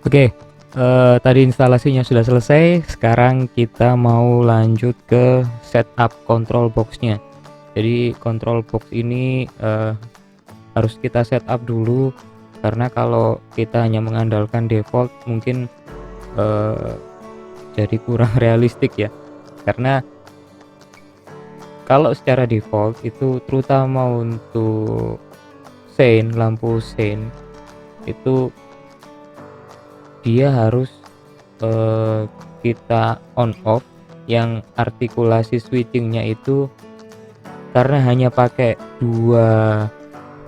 Oke, tadi instalasinya sudah selesai. Sekarang kita mau lanjut ke setup control box-nya. Jadi control box ini harus kita setup dulu, karena kalau kita hanya mengandalkan default mungkin jadi kurang realistik ya. Karena kalau secara default itu, terutama untuk lampu sein itu dia harus kita on off, yang artikulasi switchingnya itu karena hanya pakai dua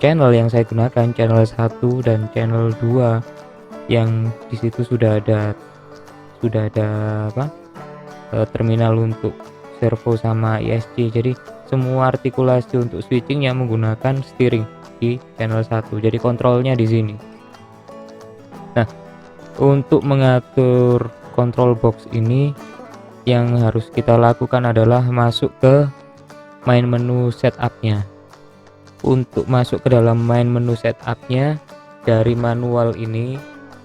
channel yang saya gunakan, channel 1 dan channel 2, yang disitu sudah ada apa, terminal untuk servo sama ESC. Jadi semua artikulasi untuk switchingnya menggunakan steering di channel 1, jadi kontrolnya di sini. Nah, untuk mengatur control box ini yang harus kita lakukan adalah masuk ke main menu setupnya. Untuk masuk ke dalam main menu setupnya dari manual ini,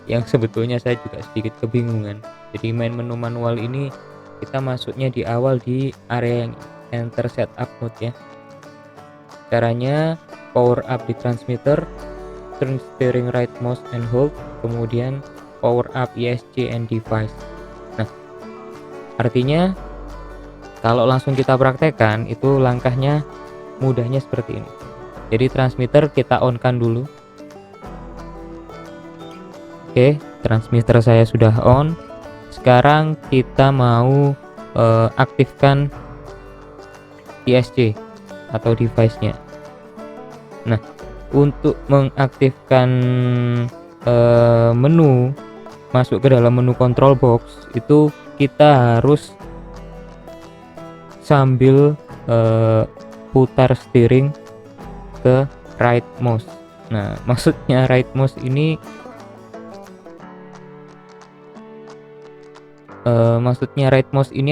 yang sebetulnya saya juga sedikit kebingungan. Jadi main menu manual ini kita masuknya di awal di area yang enter setup mode ya. Caranya power up di transmitter, turn steering right mouse and hold, kemudian power up ESC and device. Nah, artinya kalau langsung kita praktekkan itu langkahnya mudahnya seperti ini. Jadi transmitter kita on kan dulu. Oke, transmitter saya sudah on. Sekarang kita mau aktifkan ESC atau device-nya. Nah, untuk mengaktifkan menu, masuk ke dalam menu control box itu kita harus sambil putar steering ke right mouse. Nah, maksudnya right mouse ini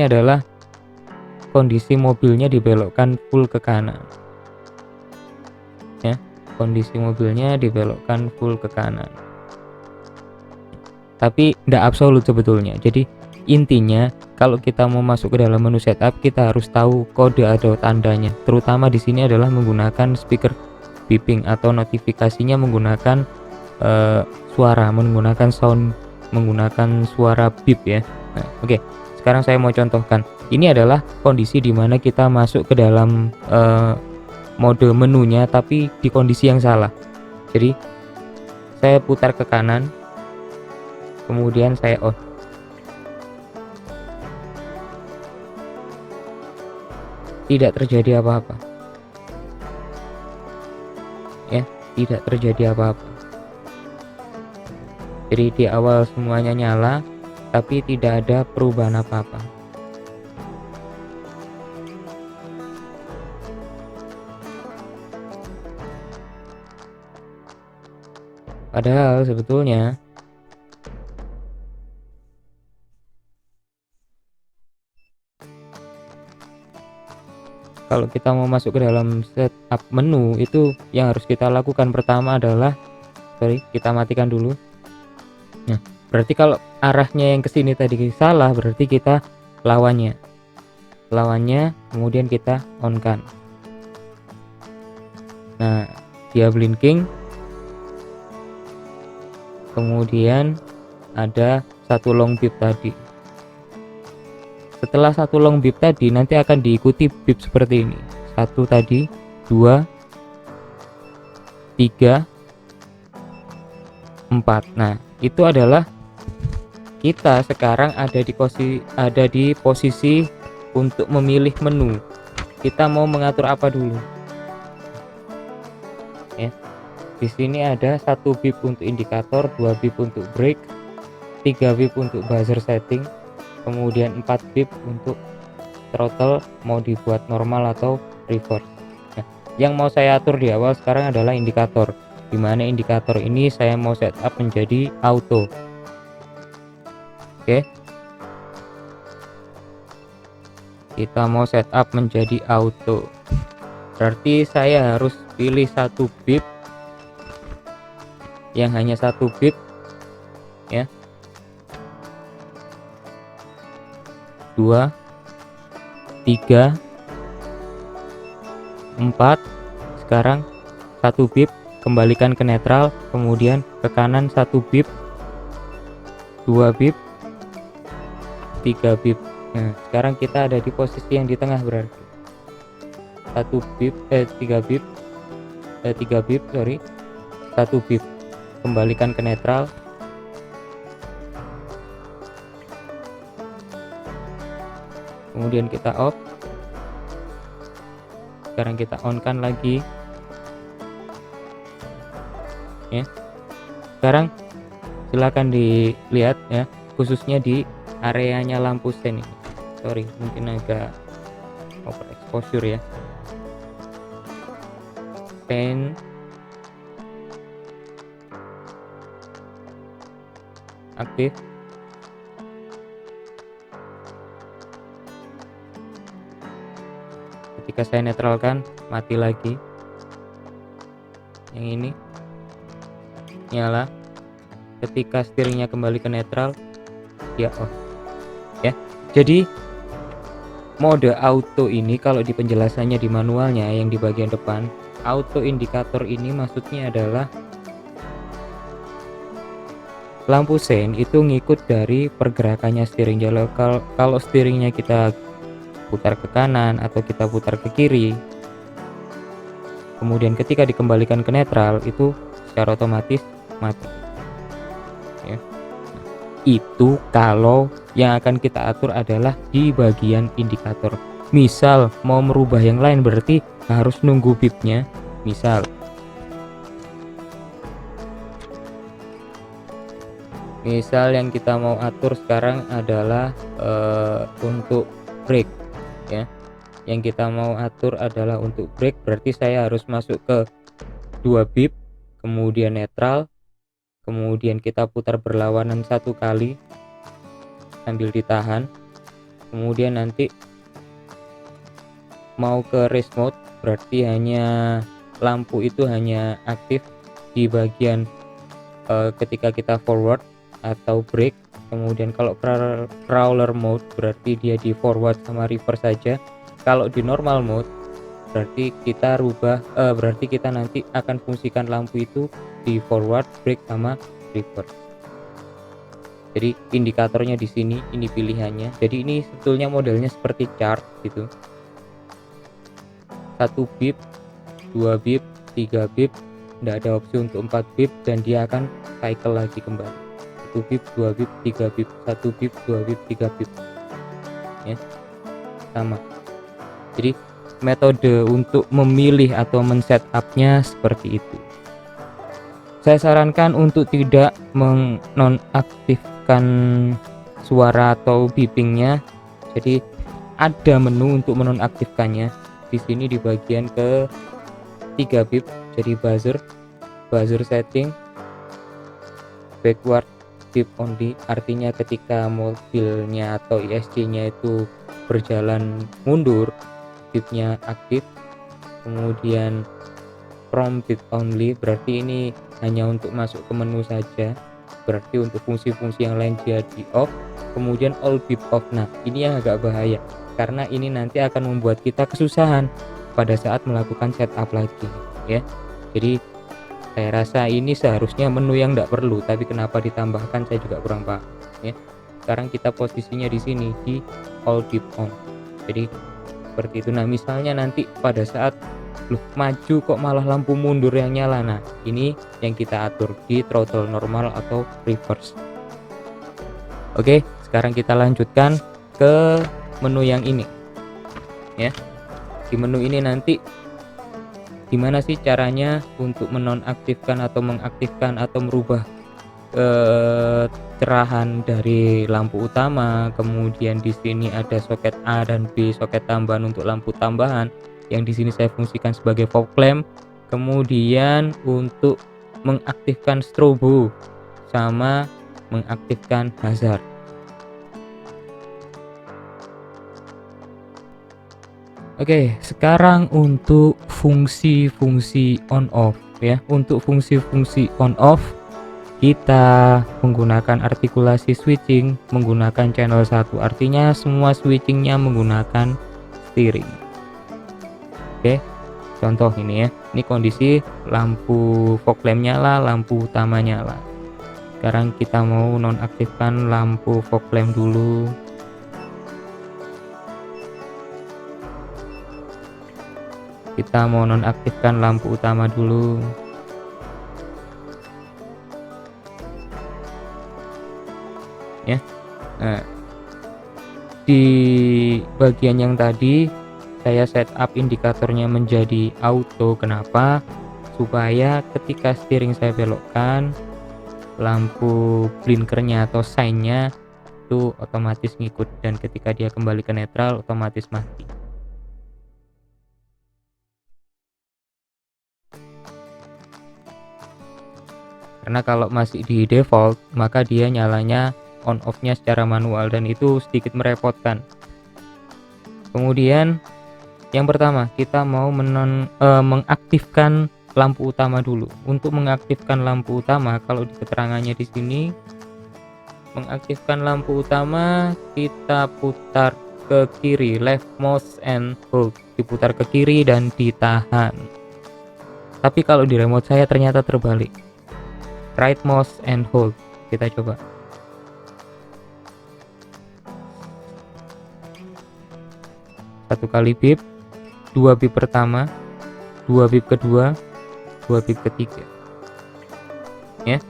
adalah kondisi mobilnya dibelokkan full ke kanan ya, kondisi mobilnya dibelokkan full ke kanan, tapi tidak absolut sebetulnya. Jadi intinya kalau kita mau masuk ke dalam menu setup, kita harus tahu kode atau tandanya. Terutama di sini adalah menggunakan speaker beeping atau notifikasinya menggunakan suara, menggunakan sound, menggunakan suara beep ya. Nah, oke. Sekarang saya mau contohkan. Ini adalah kondisi di mana kita masuk ke dalam mode menunya tapi di kondisi yang salah. Jadi saya putar ke kanan, kemudian saya on. Tidak terjadi apa-apa ya, tidak terjadi apa-apa. Jadi di awal semuanya nyala tapi tidak ada perubahan apa-apa. Padahal sebetulnya kalau kita mau masuk ke dalam setup menu, itu yang harus kita lakukan pertama adalah kita matikan dulu. Nah, berarti kalau arahnya yang ke sini tadi salah, berarti kita lawannya, kemudian kita on kan. Nah, dia blinking, kemudian ada satu long beep tadi. Setelah satu long beep tadi, nanti akan diikuti beep seperti ini. 1 tadi, 2, 3, 4. Nah, itu adalah kita sekarang ada di posisi untuk memilih menu. Kita mau mengatur apa dulu? Ya. Di sini ada 1 beep untuk indikator, 2 beep untuk brake, 3 beep untuk buzzer setting, kemudian 4 beep untuk throttle mau dibuat normal atau reverse. Nah, yang mau saya atur di awal sekarang adalah indikator, dimana indikator ini saya mau setup menjadi auto. Oke, kita mau setup menjadi auto, berarti saya harus pilih 1 beep yang hanya 1 beep ya, 2, 3, 4. Sekarang 1 bit kembalikan ke netral, kemudian ke kanan 1 bit, 2 bit, 3 bit. Nah, sekarang kita ada di posisi yang di tengah, berarti 1 bit 3 bit 3 bit, sorry, 1 bit kembalikan ke netral, kemudian kita off. Sekarang kita on kan lagi ya. Sekarang silakan dilihat ya, khususnya di areanya lampu sen ini. Sorry, mungkin agak overexposure ya. Sen aktif. Ketika saya netralkan, mati lagi. Yang ini nyala. Ketika steeringnya kembali ke netral, ya off ya. Jadi mode auto ini kalau di penjelasannya di manualnya yang di bagian depan, auto indikator ini maksudnya adalah lampu sen itu ngikut dari pergerakannya steering. Jadi kalau steeringnya kita putar ke kanan atau kita putar ke kiri, kemudian ketika dikembalikan ke netral, itu secara otomatis mati ya. Itu kalau yang akan kita atur adalah di bagian indikator. Misal mau merubah yang lain, berarti harus nunggu bipnya. Misal yang kita mau atur sekarang adalah untuk brake ya. Yang kita mau atur adalah untuk brake, berarti saya harus masuk ke 2 bip, kemudian netral, kemudian kita putar berlawanan 1 kali sambil ditahan, kemudian nanti mau ke race mode, berarti hanya lampu itu hanya aktif di bagian ketika kita forward atau brake. Kemudian kalau crawler mode berarti dia di forward sama reverse saja. Kalau di normal mode berarti kita berarti kita nanti akan fungsikan lampu itu di forward, brake sama reverse. Jadi indikatornya di sini, ini pilihannya. Jadi ini sebetulnya modelnya seperti chart gitu. 1 bip, 2 bip, 3 bip, tidak ada opsi untuk 4 bip, dan dia akan cycle lagi kembali. 1 bip, 2 bip, 3 bip, 1 bip, 2 bip, 3 bip ya, sama. Jadi metode untuk memilih atau men-setupnya seperti itu. Saya sarankan untuk tidak menonaktifkan suara atau beepingnya. Jadi ada menu untuk menonaktifkannya di sini di bagian ke 3 bip. Jadi buzzer setting, backward bip only, artinya ketika mobilnya atau ISC-nya itu berjalan mundur, bipnya aktif. Kemudian from bip only, berarti ini hanya untuk masuk ke menu saja, berarti untuk fungsi-fungsi yang lain dia di off. Kemudian all bip off. Nah, ini yang agak bahaya karena ini nanti akan membuat kita kesusahan pada saat melakukan setup lagi ya. Jadi saya rasa ini seharusnya menu yang tidak perlu, tapi kenapa ditambahkan saya juga kurang paham ya. Sekarang kita posisinya di sini di all bip on. Jadi seperti itu. Nah, misalnya nanti pada saat maju kok malah lampu mundur yang nyala. Nah, ini yang kita atur di throttle normal atau reverse. Oke, sekarang kita lanjutkan ke menu yang ini ya. Di menu ini nanti gimana sih caranya untuk menonaktifkan atau mengaktifkan atau merubah cerahan dari lampu utama. Kemudian di sini ada soket A dan B, soket tambahan untuk lampu tambahan yang di sini saya fungsikan sebagai fog lamp. Kemudian untuk mengaktifkan strobo sama mengaktifkan hazard. Oke, sekarang untuk fungsi-fungsi on off ya. Untuk fungsi-fungsi on off kita menggunakan artikulasi switching menggunakan channel 1, artinya semua switchingnya menggunakan steering. Oke, contoh ini ya, ini kondisi lampu fog lamp nyala, lampu utama nyala. Sekarang kita mau nonaktifkan lampu fog lamp dulu. Kita mau nonaktifkan lampu utama dulu. Ya. Nah, di bagian yang tadi saya setup indikatornya menjadi auto. Kenapa? Supaya ketika steering saya belokkan, lampu blinkernya atau sign-nya itu otomatis ngikut, dan ketika dia kembali ke netral otomatis mati. Karena kalau masih di default maka dia nyalanya on off-nya secara manual dan itu sedikit merepotkan. Kemudian yang pertama kita mau mengaktifkan lampu utama dulu. Untuk mengaktifkan lampu utama, kalau di keterangannya di sini mengaktifkan lampu utama kita putar ke kiri, left mouse and hold, diputar ke kiri dan ditahan. Tapi kalau di remote saya ternyata terbalik, right mouse and hold. Kita coba. Satu kali bip, 2 bip pertama, 2 bip kedua, 2 bip ketiga. Ya.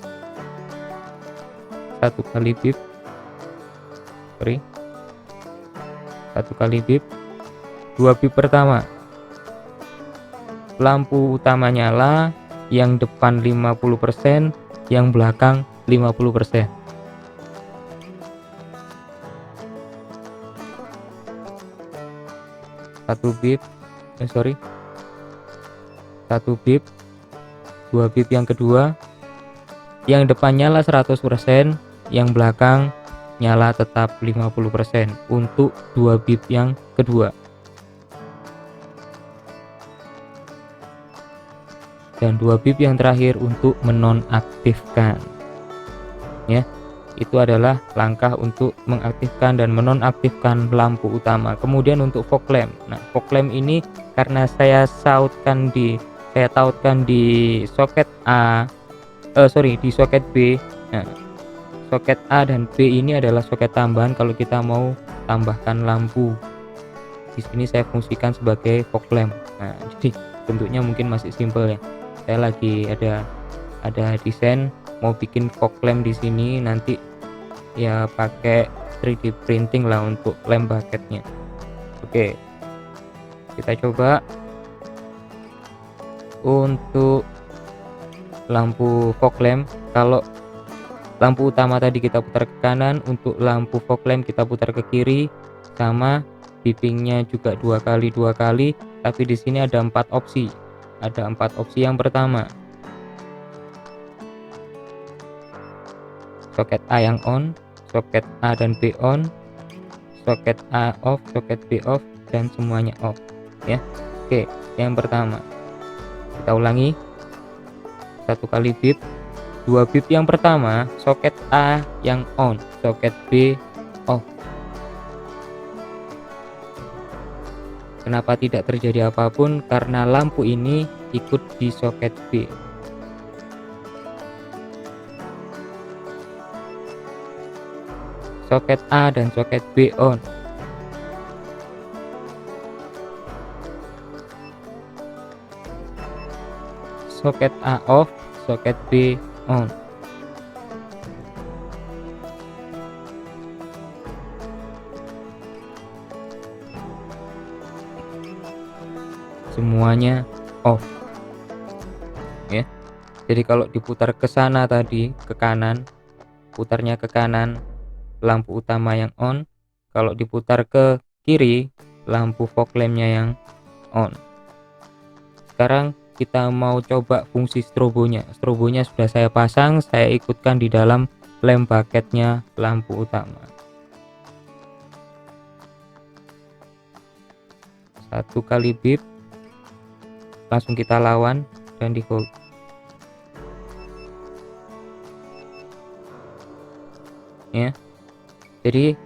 Satu kali bip. Satu kali bip, 2 bip pertama. Lampu utama nyala, yang depan 50%, yang belakang 50%. Satu bip, satu bip, 2 bip yang kedua, yang depan nyala 100%, yang belakang nyala tetap 50% untuk 2 bip yang kedua. Dan 2 bip yang terakhir untuk menonaktifkan. Ya. Itu adalah langkah untuk mengaktifkan dan menonaktifkan lampu utama. Kemudian untuk fog lamp. Nah, fog lamp ini karena saya tautkan di soket di soket B. Nah, soket A dan B ini adalah soket tambahan kalau kita mau tambahkan lampu. Di sini saya fungsikan sebagai fog lamp. Nah, jadi bentuknya mungkin masih simple ya. Saya lagi ada desain mau bikin fog lamp di sini, nanti ya pakai 3D printing lah untuk lamp bucketnya. Oke, kita coba untuk lampu fog lamp. Kalau lampu utama tadi kita putar ke kanan, untuk lampu fog lamp kita putar ke kiri, sama beepingnya juga 2 kali, tapi di sini ada 4 opsi. Ada 4 opsi. Yang pertama, soket A yang on, soket A dan B on, soket A off, soket B off, dan semuanya off ya. Oke, yang pertama kita ulangi. 1 kali bip, 2 bip yang pertama soket A yang on, soket B off. Kenapa tidak terjadi apapun? Karena lampu ini ikut di soket B. Soket A dan soket B on. Soket A off, soket B on. Semuanya off ya. Jadi kalau diputar ke sana tadi, ke kanan, putarnya ke kanan, lampu utama yang on. Kalau diputar ke kiri, lampu fog lampnya yang on. Sekarang kita mau coba fungsi strobonya. Strobonya sudah saya pasang, saya ikutkan di dalam lamp bucketnya lampu utama. 1 kali bip, langsung kita lawan dan di hold. ya. Jadi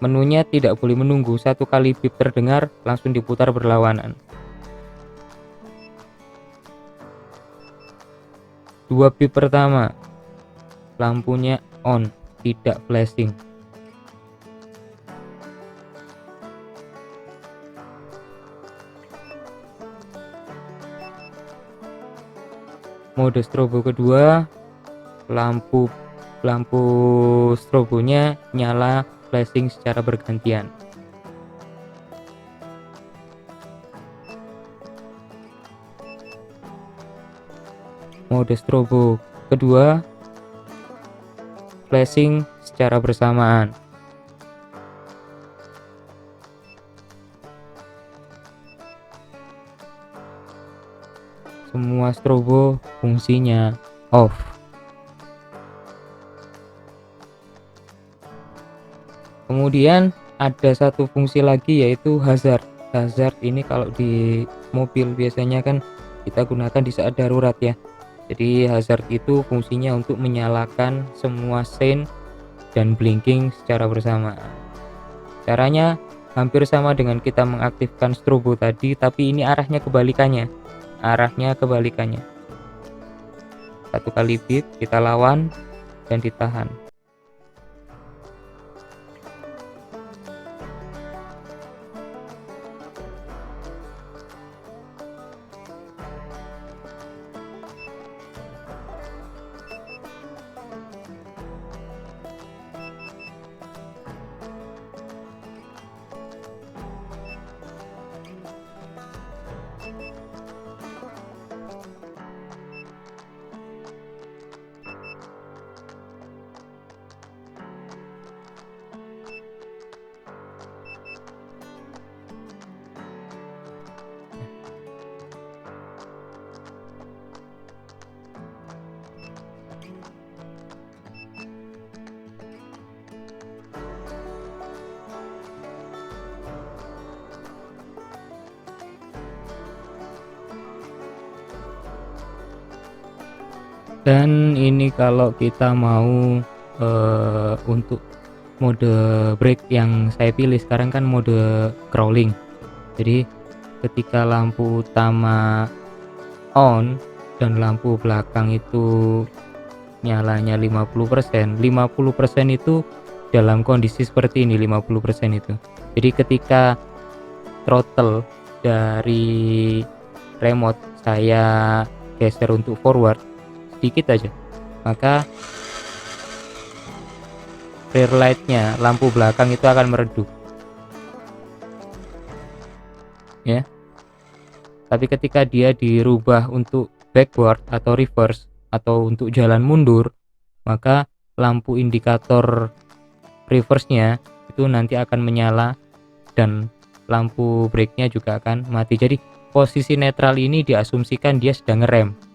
menunya tidak boleh menunggu, satu kali bip terdengar langsung diputar berlawanan. 2 bip pertama lampunya on, tidak flashing. Mode strobo kedua, lampu strobonya nyala flashing secara bergantian. Mode strobo kedua, flashing secara bersamaan. Semua strobo fungsinya off. Kemudian ada satu fungsi lagi yaitu hazard. Hazard ini kalau di mobil biasanya kan kita gunakan di saat darurat ya. Jadi hazard itu fungsinya untuk menyalakan semua sein dan blinking secara bersamaan. Caranya hampir sama dengan kita mengaktifkan strobo tadi, tapi ini arahnya kebalikannya. Satu kali bip kita lawan dan ditahan. Dan ini kalau kita mau untuk mode brake yang saya pilih sekarang kan mode crawling. Jadi ketika lampu utama on dan lampu belakang itu nyalanya 50%, 50% itu dalam kondisi seperti ini, 50% itu. Jadi ketika throttle dari remote saya geser untuk forward sedikit aja, maka rear light-nya, lampu belakang itu akan meredup ya. Tapi ketika dia dirubah untuk backward atau reverse atau untuk jalan mundur, maka lampu indikator reverse-nya itu nanti akan menyala dan lampu brake-nya juga akan mati. Jadi posisi netral ini diasumsikan dia sedang ngerem.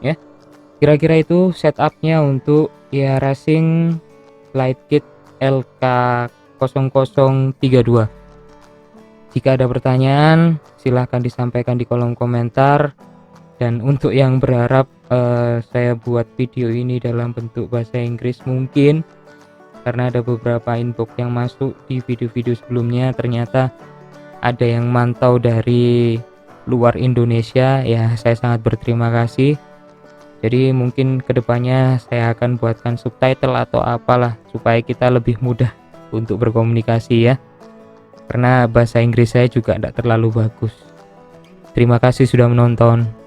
Ya, kira-kira itu setupnya untuk ya racing Lightkit LK0032. Jika ada pertanyaan silahkan disampaikan di kolom komentar, dan untuk yang berharap saya buat video ini dalam bentuk bahasa Inggris, mungkin karena ada beberapa inbox yang masuk di video-video sebelumnya ternyata ada yang mantau dari luar Indonesia, ya saya sangat berterima kasih. Jadi mungkin kedepannya saya akan buatkan subtitle atau apalah supaya kita lebih mudah untuk berkomunikasi ya. Karena bahasa Inggris saya juga tidak terlalu bagus. Terima kasih sudah menonton.